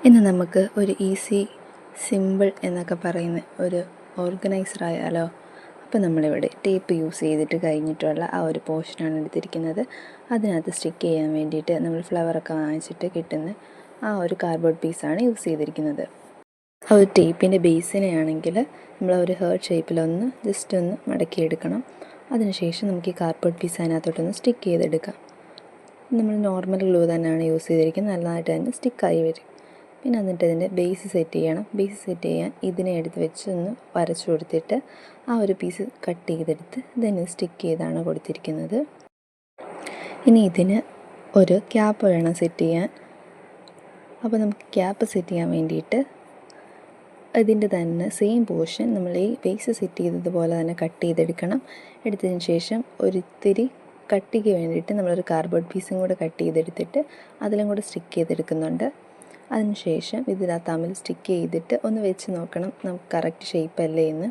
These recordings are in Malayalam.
ഇന്ന് നമുക്ക് ഒരു ഈസി സിമ്പിൾ എന്നൊക്കെ പറയുന്ന ഒരു ഓർഗനൈസർ ആയാലോ. അപ്പോൾ നമ്മളിവിടെ ടേപ്പ് യൂസ് ചെയ്തിട്ട് കഴിഞ്ഞിട്ടുള്ള ആ ഒരു പോർഷനാണ് എടുത്തിരിക്കുന്നത്. അതിനകത്ത് സ്റ്റിക്ക് ചെയ്യാൻ വേണ്ടിയിട്ട് നമ്മൾ ഫ്ലവറൊക്കെ വാങ്ങിച്ചിട്ട് കിട്ടുന്ന ആ ഒരു കാർഡ്ബോർഡ് പീസാണ് യൂസ് ചെയ്തിരിക്കുന്നത്. ആ ഒരു ടേപ്പിൻ്റെ ബേസിനെ ആണെങ്കിൽ നമ്മൾ ഒരു ഹേർട്ട് ഷേപ്പിലൊന്ന് ജസ്റ്റ് ഒന്ന് മടക്കിയെടുക്കണം. അതിനുശേഷം നമുക്ക് ഈ കാർഡ്ബോർഡ് പീസ് അതിനകത്തോട്ടൊന്ന് സ്റ്റിക്ക് ചെയ്തെടുക്കാം. നമ്മൾ നോർമൽ ഗ്ലൂ തന്നെയാണ് യൂസ് ചെയ്തിരിക്കുന്നത്. നല്ലതായിട്ട് തന്നെ സ്റ്റിക്കായി വരും. പിന്നെ എന്നിട്ട് ഇതിൻ്റെ ബേസ് സെറ്റ് ചെയ്യണം. ബേസ് സെറ്റ് ചെയ്യാൻ ഇതിനെ എടുത്ത് വെച്ച് ഒന്ന് വരച്ചു കൊടുത്തിട്ട് ആ ഒരു പീസ് കട്ട് ചെയ്തെടുത്ത് ഇതിനെ സ്റ്റിക്ക് ചെയ്താണ് കൊടുത്തിരിക്കുന്നത്. ഇനി ഇതിന് ഒരു ക്യാപ്പ് വേണം സെറ്റ് ചെയ്യാൻ. അപ്പോൾ നമുക്ക് ക്യാപ്പ് സെറ്റ് ചെയ്യാൻ വേണ്ടിയിട്ട് ഇതിൻ്റെ തന്നെ സെയിം പോർഷൻ നമ്മൾ ഈ ബേസ് സെറ്റ് ചെയ്തതുപോലെ തന്നെ കട്ട് ചെയ്തെടുക്കണം. എടുത്തതിന് ശേഷം ഒരിത്തിരി കട്ടിക്ക് വേണ്ടിയിട്ട് നമ്മളൊരു കാർഡ്ബോർഡ് പീസും കൂടെ കട്ട് ചെയ്തെടുത്തിട്ട് അതിലും കൂടെ സ്റ്റിക്ക് ചെയ്തെടുക്കുന്നുണ്ട്. അതിനുശേഷം ഇതിൽ തമ്മിൽ സ്റ്റിക്ക് ചെയ്തിട്ട് ഒന്ന് വെച്ച് നോക്കണം നമുക്ക് കറക്റ്റ് ഷേപ്പ് അല്ലേ എന്ന്.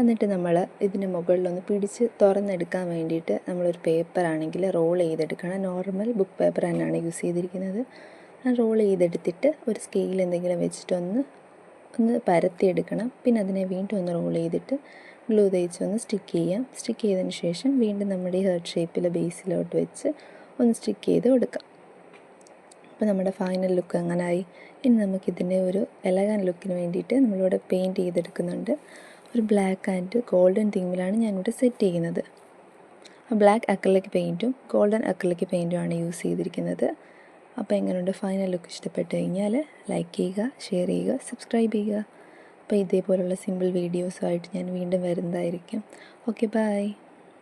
എന്നിട്ട് നമ്മൾ ഇതിന് മുകളിലൊന്ന് പിടിച്ച് തുറന്നെടുക്കാൻ വേണ്ടിയിട്ട് നമ്മളൊരു പേപ്പറാണെങ്കിൽ റോൾ ചെയ്തെടുക്കണം. നോർമൽ ബുക്ക് പേപ്പർ തന്നെയാണ് യൂസ് ചെയ്തിരിക്കുന്നത്. റോൾ ചെയ്തെടുത്തിട്ട് ഒരു സ്കെയിൽ എന്തെങ്കിലും വെച്ചിട്ടൊന്ന് പരത്തിയെടുക്കണം. പിന്നെ അതിനെ വീണ്ടും ഒന്ന് റോൾ ചെയ്തിട്ട് ഗ്ലൂ തേച്ച് ഒന്ന് സ്റ്റിക്ക് ചെയ്യാം. സ്റ്റിക്ക് ചെയ്തതിന് ശേഷം വീണ്ടും നമ്മുടെ ഈ ഹേർട്ട് ഷേപ്പിൽ ബേസിലോട്ട് വെച്ച് ഒന്ന് സ്റ്റിക്ക് ചെയ്ത് കൊടുക്കാം. അപ്പോൾ നമ്മുടെ ഫൈനൽ ലുക്ക് അങ്ങനായി. ഇനി നമുക്കിതിൻ്റെ ഒരു എലഗൻ ലുക്കിന് വേണ്ടിയിട്ട് നമ്മളിവിടെ പെയിൻറ്റ് ചെയ്തെടുക്കുന്നുണ്ട്. ഒരു ബ്ലാക്ക് ആൻഡ് ഗോൾഡൻ തീമിലാണ് ഞാനിവിടെ സെറ്റ് ചെയ്യുന്നത്. ബ്ലാക്ക് അക്രിലിക് പെയിൻറ്റും ഗോൾഡൻ അക്രിലിക് പെയിൻറ്റുമാണ് യൂസ് ചെയ്തിരിക്കുന്നത്. അപ്പോൾ എങ്ങനെയുണ്ട് ഫൈനൽ ലുക്ക്? ഇഷ്ടപ്പെട്ട് കഴിഞ്ഞാൽ ലൈക്ക് ചെയ്യുക, ഷെയർ ചെയ്യുക, സബ്സ്ക്രൈബ് ചെയ്യുക. അപ്പോൾ ഇതേപോലുള്ള സിമ്പിൾ വീഡിയോസുമായിട്ട് ഞാൻ വീണ്ടും വരുന്നതായിരിക്കും. Okay, by.